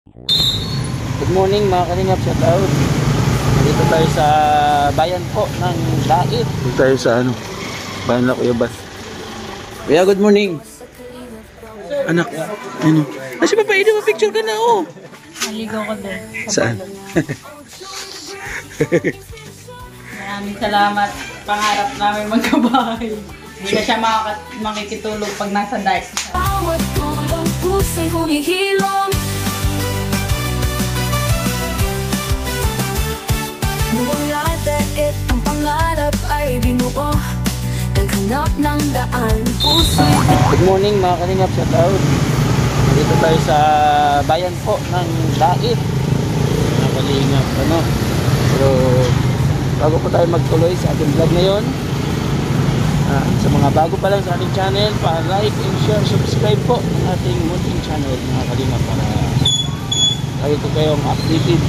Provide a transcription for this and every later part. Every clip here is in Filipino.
Good morning mga kalingap, shout out. Dito tayo sa bayan po ng Dait. Dito tayo sa bayan na Kuya Bas. Kuya, good morning. Anak, Kasi pa pwede ma-picture ka na, oh. Naligaw ko din. Saan? Maraming salamat. Pangarap namin magkabahay. Hindi na siya makikitulog pag nasa Dait. Bawat tulong pusa'y humihilom. Mula dait ang pangarap ay binuo. Naghanap ng daan puso'y. Good morning mga kalingap, shout out. Dito tayo sa bayan po ng Dait. Mga kalingap, So, bago po tayo magtuloy sa ating vlog ngayon, sa mga bago pa lang sa ating channel, pa-like and share, subscribe po ng ating munting channel mga kalingap para lagi ko kayong updated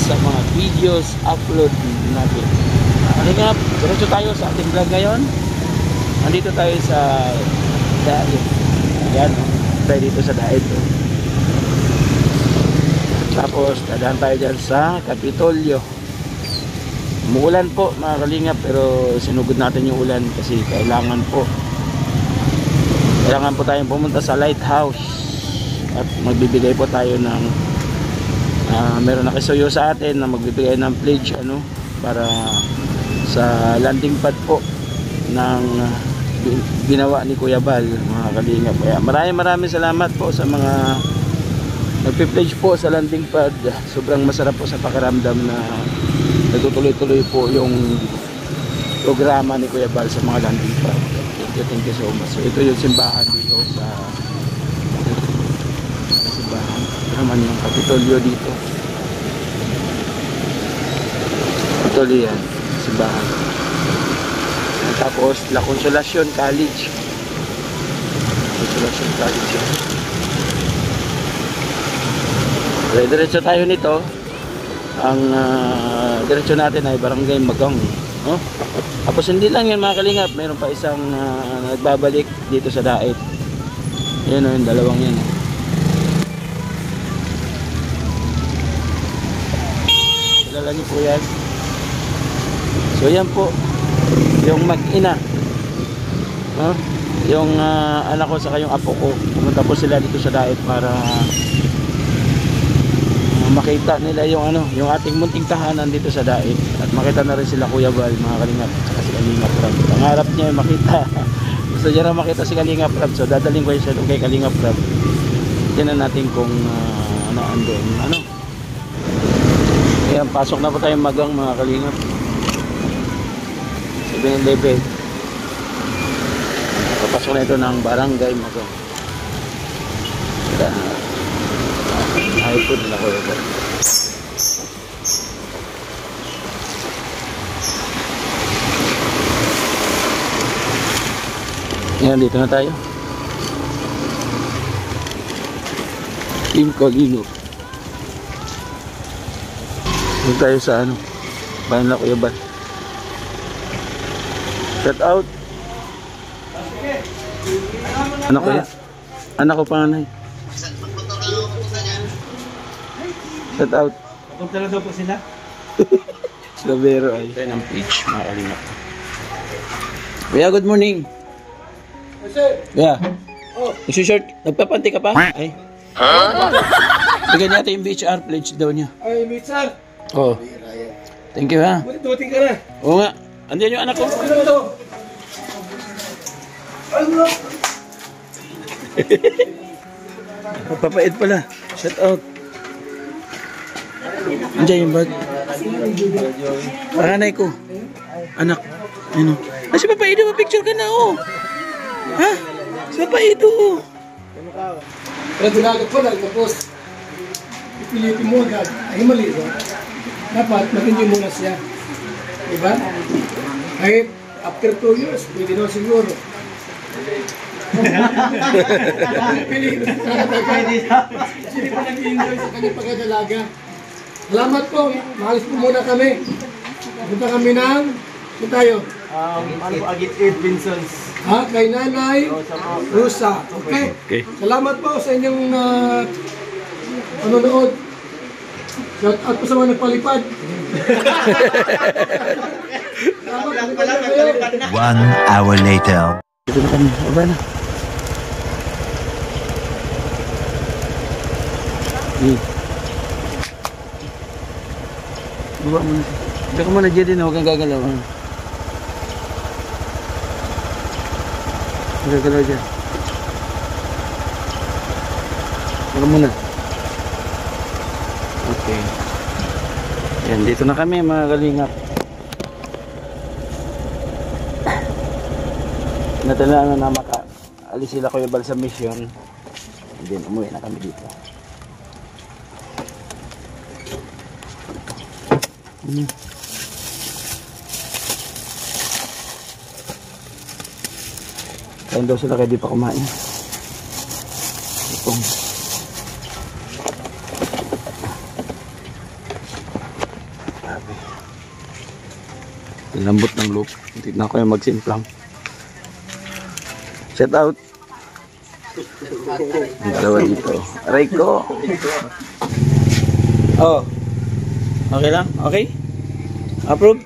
sa mga videos upload natin. Kalingap, diretso tayo sa ating vlog ngayon. Nandito tayo sa Dait. Ayan, tayo dito sa Dait. Tapos, dadaan tayo dyan sa Kapitolyo. Umuulan po mga kalingap, pero sinugod natin yung ulan kasi kailangan po tayong pumunta sa lighthouse at magbibigay po tayo ng meron nakisuyo sa atin na magbibigay ng pledge para sa landing pad po ng ginawa ni Kuya Bal mga kalingap. Kaya maraming salamat po sa mga nagpi-pledge po sa landing pad. Sobrang masarap po sa pakiramdam na natutuloy-tuloy po yung programa ni Kuya Bal sa mga landing pad. Thank you so much. So ito yung simbahan dito sa simbahan. Ito naman yung Kapitolyo dito. Kapitolyo yan, simbahan. At tapos La Consolacion College. Consolacion College yan. Diretso tayo nito. Ang diretso natin ay Barangay Magang, no? Tapos hindi lang yan mga kalingap, mayroon pa isang nagbabalik dito sa Dait. Yan yung dalawang yan. Kilala niyo po yan. So yan po yung mag-ina, no? Yung anak ko sa kayong apo ko, pumunta po sila dito sa Dait para makita nila yung ating munting tahanan dito sa Dait at makita na rin sila Kuya Bal mga kalingap at si Kalingap Rab. Pangarap niya yung makita. Gusto niya na makita si Kalingap Rab, so dadaling ko siya kay Kalingap Rab. Tingnan natin kung andun Ayan, pasok na po tayong Magang mga kalingap. 7-Eleven. Papasok na ito ng Barangay Magang. iPod nila ko ito. Ayan, dito na tayo. Team Colino. Dito tayo sa bayan na Kuya Bal. Shout out. Anak ko yan. Anak ko panganay. Shout out. Punta na daw po sila. Sabero ay. Tayo ng page, mga kalingap. Kuya, good morning. Kuya. Nagsushirt. Nagpapanti ka pa? Ay. Bigyan niya yung BHR pledge daw niya. Ay, Mitchar. Oo. Thank you ha. Duting ka na. Oo nga. Andiyan yung anak ko. Ano to? Ano? Papapait pala. Shout out. Andiyan yung bag. Panganay ko. Anak. Kasi papaido, picture ka na, oh. Ha? Sa papaido, oh. Pero tinagot po, nag-post. Ipilitin mo agad. Ay, mali ba? Dapat, matinyo muna siya. Diba? Kahit after 2 years, pwede daw siguro. Pilitin na Hindi pa nag-enjoy sa kanyang pagkadalaga. Salamat po. Maalis po muna kami. Punta kami ng... Punta tayo. Agit Ed Vinsons. Kay Nanay Rusa. Okay? Salamat po sa inyong panonood. Shout out po sa mga nagpalipad. Salamat. 1 hour later. Dito na kami. Aba na. Buka mo na. Diyan ka muna dyan din. Huwag kang gagalaw. Huwag kang gagalaw dyan. Huwag muna. Okay. Yan, dito na kami mga kalingap. Natala na maka-alis sila Kuya Bal sa mission. And then umuwi na kami dito. Kain daw sila kaya di pa kumain. Itong grabe. Lambot ng loop. Tignan ko yung magsimplang. Shout out. Ang dalawa dito. Aray ko. Oh. Okay lang? Okay? Approve?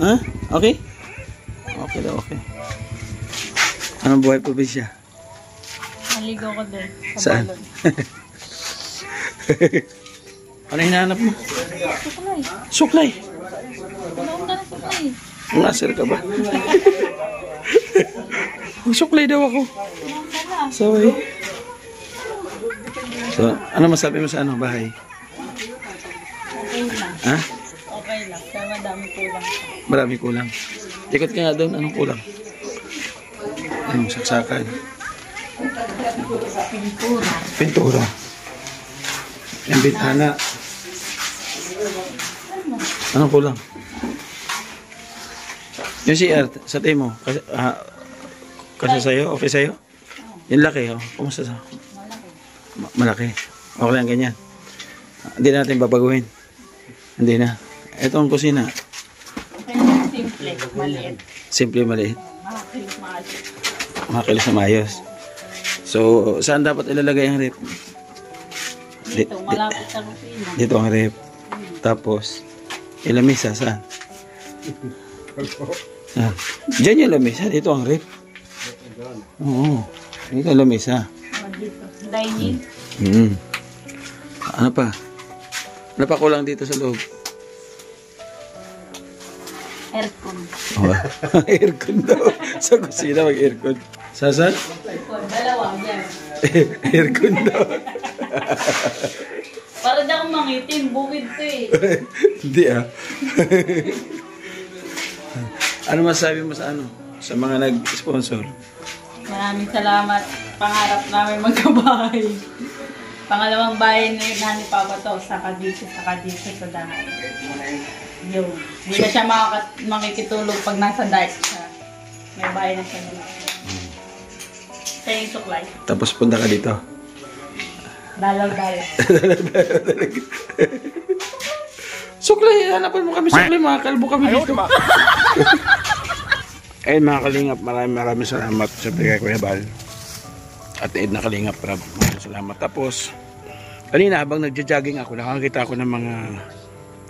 Ha? Okay? Okay daw, okay. Anong buhay probinsya? Naligaw ko doon. Saan? Balon. Ano hinahanap mo? Suklay. Suklay. Ano na suklay? Nasir ka ba? Suklay daw ako. Sorry. So, ano masabi mo sa ano, bahay? Okay lang. Ha? Okay lang. Kaya madami kulang. Marami kulang. Ikot ka nga doon, anong kulang? Ayun, saksakan. Pintura. Pintura. Yung bintana. Anong kulang? Yung CR, sa tayo mo, kasi sa'yo, okay sa'yo? Yung laki, oh. Kumusta sa? Malaki. Okay lang ganyan. Hindi natin babaguhin. Hindi na. Ito ang kusina. Simple. Maliit. Simple, maliit. Makakilis maalit. Makakilis na maayos. So, saan dapat ilalagay ang rep? Dito, malapit sa kusina. Dito ang rep. Tapos, yung lamisa, saan? Ah, diyan yung lamisa. Dito ang rep. Oo. Dito ang lamisa. Dito. Dining. Ano pa? Ano pa kulang dito sa loob? Aircon. Oh, aircon daw. Sa kusina mag-aircon. Sasan? Dalawa, yan. Aircon daw. Para na akong mangitim. Bukid to eh. Hindi ah. Ano masabi mo sa ano? Sa mga nag-sponsor? Maraming salamat. Pangarap namin magkabahay. Pangalawang bahay na yun ni Papa to. Saka dito sa dahay. Yun. Hindi na siya makikitulog pag nasa diet siya. May bahay na siya dito. Siya yung suklay. Tapos punta ka dito. Dalaw-dalaw. Suklay, hanapan mo kami suklay. Mga kalbo kami dito. Ayun mga kalingap, maraming salamat sa kay Kuya Bal. At Ed na kalingap, maraming salamat. Tapos, kanina habang nagja-jogging ako, nakakita ako ng mga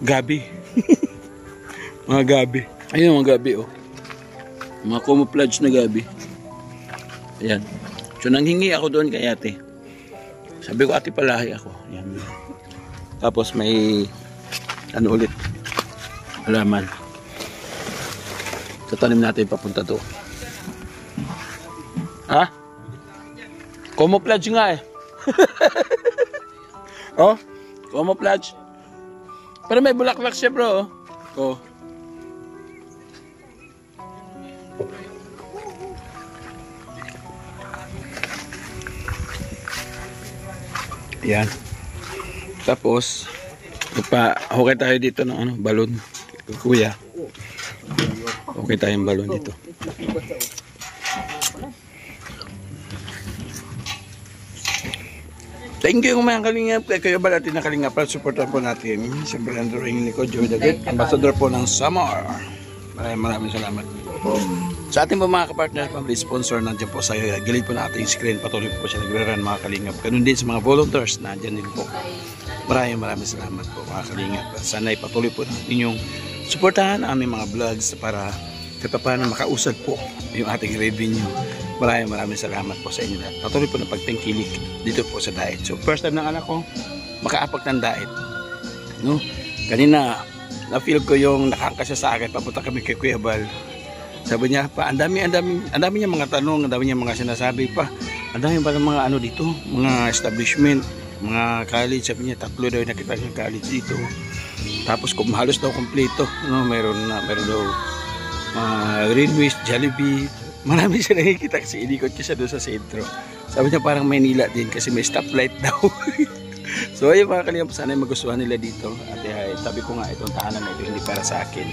gabi. Mga gabi. Ayun mga gabi oh. Mga camouflage na gabi. Ayan. So nanghingi ako doon kay ate. Sabi ko ate palahi ako. Ayan. Tapos may ano ulit. Halaman. Tatanim natin papunta doon. Ha? Camouflage nga eh. Oh, camouflage. Pero may bulaklak siya bro. Oh. Yan. Tapos hukay tayo dito ng ano, balon. Kuya. Okay tayong balon dito. Thank you mga kalingap. Kaya kayo ba natin na kalingap para supportan po natin. Siyempre ang drawing ni ko, Joey Daggett, ambassador po ng Samar. Maraming salamat. Sa ating po mga kapartner, family sponsor, nandiyan po sa gilid po na ating screen, patuloy po siya nagre-run mga kalingap. Ganun din sa mga volunteers, nandiyan din po. Maraming salamat po mga kalingap. Sana'y patuloy po ninyong suportahan ang aming mga vlogs para kahit paano makausad po yung ating revenue. Maraming salamat po sa inyo lahat. Patuloy po na pagtangkilik dito po sa diet. So first time ng anak ko makaapak ng diet. No? Kanina na-feel ko yung nakangka siya sa akin, papunta kami kay Kuya Bal. Sabi niya pa, ang dami niya mga tanong, ang dami niya mga sinasabi pa. Ang dami pa ng mga ano dito, mga establishment, mga college. Sabi niya, 3 daw yung nakita niya college dito. Tapos kung halos daw kompleto, no, meron daw Greenwich, Jollibee. Marami siya nakikita kasi inikot ko siya doon sa sentro. Sabi niya parang Maynila din kasi may stoplight daw. So ayun mga kalingap, sana magustuhan nila dito. At sabi ko nga, itong tahanan na ito hindi para sa akin,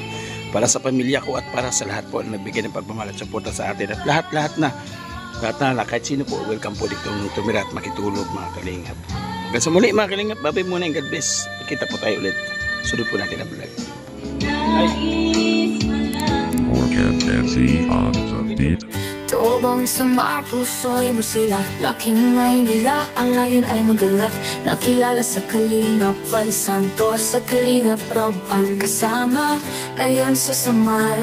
para sa pamilya ko at para sa lahat po na nagbigay ng pagmamahal at suporta sa atin. At lahat na kahit sino po, welcome po dito tumira at makitulog mga kalingap. Hanggang sa muli mga kalingap, babay muna yung God bless. Pagkita po tayo ulit. Sunod po natin ang vlog. On the beat. Tuubong sa mga puso'y masila, laking Maynila, ang layon ay magalak. Nakilala sa Kalingap Val Santos, sa Kalingap Rob ang kasama. Ngayon sa Samar,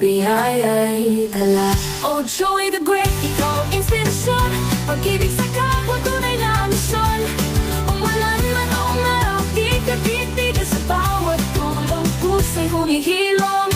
biyaya'y dala. Oh Joey the Great, ikaw ang inspirasyon. Pag-ibig sa kapwa, tunay na misyon. Umulan man o umaraw, di ka titigil sa bawat tulong. Puso'y humihilom.